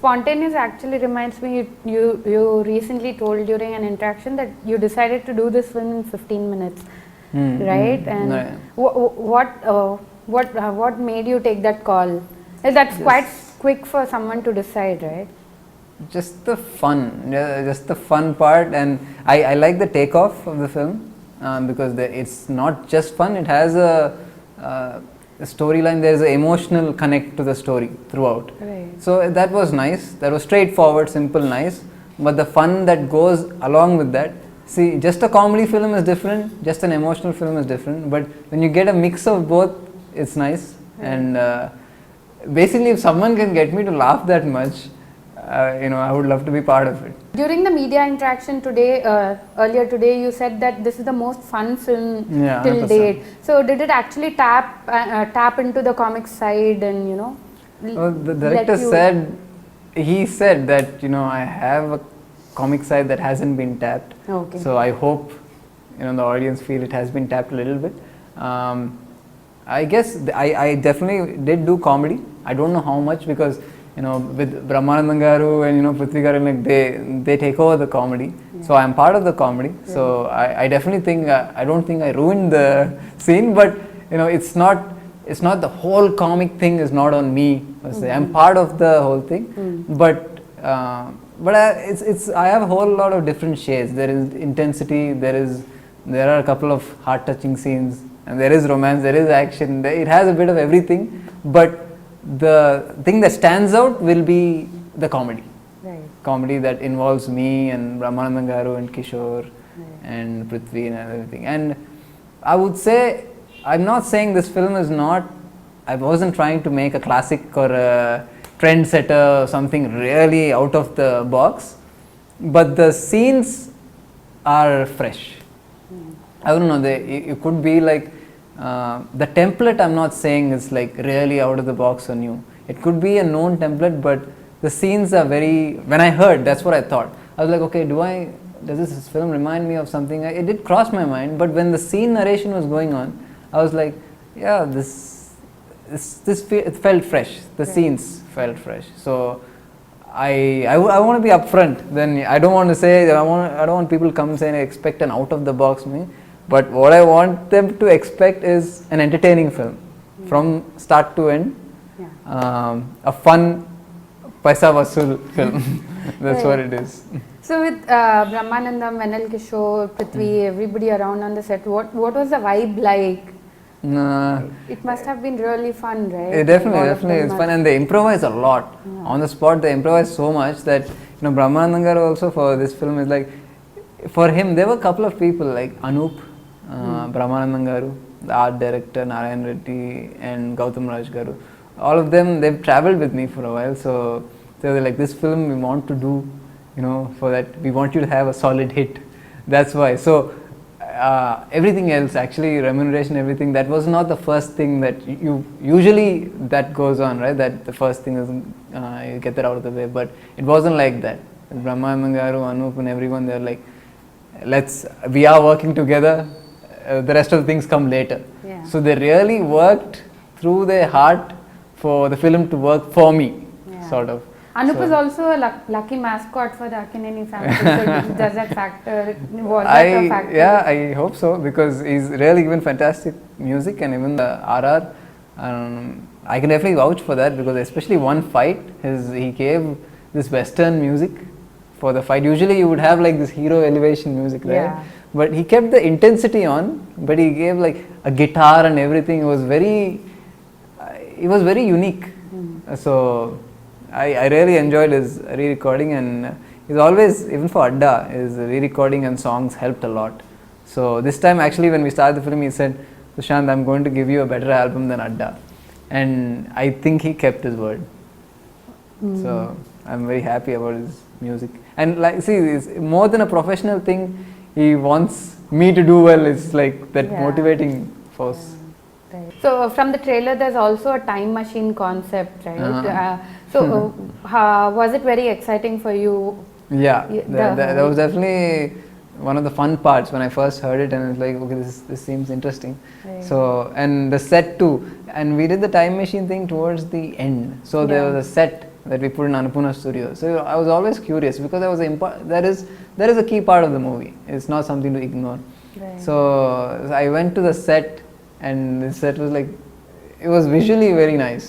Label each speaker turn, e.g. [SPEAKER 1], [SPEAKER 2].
[SPEAKER 1] spontaneous actually reminds me, you recently told during an interaction that you decided to do this film in 15 minutes, right? And what made you take that call? That's quite quick for someone to decide, right?
[SPEAKER 2] Just the fun, just the fun part, and I like the takeoff of the film because it's not just fun, it has a storyline, there is an emotional connect to the story throughout.
[SPEAKER 1] Right.
[SPEAKER 2] So that was nice, that was straightforward, simple, nice, but the fun that goes along with that, see, just a comedy film is different, just an emotional film is different, but when you get a mix of both, it's nice. Right. And basically if someone can get me to laugh that much, I would love to be part of it.
[SPEAKER 1] During the media interaction today, earlier today, you said that this is the most fun film till
[SPEAKER 2] 100%.
[SPEAKER 1] date. So did it actually tap into the comic side and
[SPEAKER 2] Well, the director said that I have a comic side that hasn't been tapped.
[SPEAKER 1] Okay.
[SPEAKER 2] So I hope the audience feel it has been tapped a little bit. I guess I definitely did do comedy. I don't know how much because with Brahmanandam Garu and Prithvi Garu, they take over the comedy. Yeah. So I am part of the comedy. Yeah. So I definitely think I don't think I ruined the scene, but it's not the whole comic thing is not on me. I'm part of the whole thing, but I have a whole lot of different shades. There is intensity. There are a couple of heart touching scenes, and there is romance. There is action. It has a bit of everything, but the thing that stands out will be the comedy.
[SPEAKER 1] Right. Comedy
[SPEAKER 2] that involves me and Brahmanandam Garu and Kishore and Prithvi and everything. And I would say, I'm not saying this film is not, I wasn't trying to make a classic or a trendsetter or something really out of the box, but the scenes are fresh. I don't know, it could be like, the template I'm not saying is like really out of the box or new. It could be a known template, but the scenes are very, when I heard, that's what I thought. I was like, okay, does this film remind me of something? It did cross my mind, but when the scene narration was going on, I was like, yeah, it felt fresh. The scenes felt fresh. So I want to be upfront. Then I don't want to say, I don't want people to come and say, expect an out of the box me. But what I want them to expect is an entertaining film from start to end. A fun paisa vasool film. That's what it is.
[SPEAKER 1] So with Brahmanandam, Venel Kishore, Prithvi, everybody around on the set, what was the vibe like? It must have been really fun, right?
[SPEAKER 2] It definitely it's fun, and they improvise a lot. On the spot they improvise so much that Brahmanandam Garu also for this film is like, for him there were a couple of people like Anup, Brahmanandam Garu, the art director Narayan Reddy and Gautam Raj Garu. All of them, they've travelled with me for a while, so they were like, this film we want to do, for that we want you to have a solid hit. That's why. So everything else, actually remuneration, everything, that was not the first thing that you usually that goes on, right? That the first thing is you get that out of the way, but it wasn't like that. Brahmanandam Garu, Anup and everyone, they're like, we are working together, the rest of the things come later.
[SPEAKER 1] Yeah.
[SPEAKER 2] So they really worked through their heart for the film to work for me, sort of.
[SPEAKER 1] Anup is also a lucky mascot for the Akineni family. So does that factor? Was that a factor?
[SPEAKER 2] Yeah, I hope so, because he's really given fantastic music, and even the RR. I can definitely vouch for that, because especially one fight, he gave this Western music for the fight. Usually you would have like this hero elevation music, right? Yeah. But he kept the intensity on, but he gave like a guitar and everything. It was very unique. So I really enjoyed his re-recording, and he's always, even for Adda, his re-recording and songs helped a lot. So this time actually when we started the film, he said, Sushanth, I'm going to give you a better album than Adda. And I think he kept his word. So I'm very happy about his music. And like, see, it's more than a professional thing, he wants me to do well. It's like that motivating force.
[SPEAKER 1] Right. So from the trailer, there's also a time machine concept, right? Was it very exciting for you?
[SPEAKER 2] Yeah, that was definitely one of the fun parts when I first heard it, and it's like, okay, this seems interesting. Right. So, and the set too, and we did the time machine thing towards the end. So there was a set that we put in Annapurna Studio. So I was always curious because that is a key part of the movie. It's not something to ignore.
[SPEAKER 1] Right.
[SPEAKER 2] So I went to the set, and the set was like, it was visually very nice.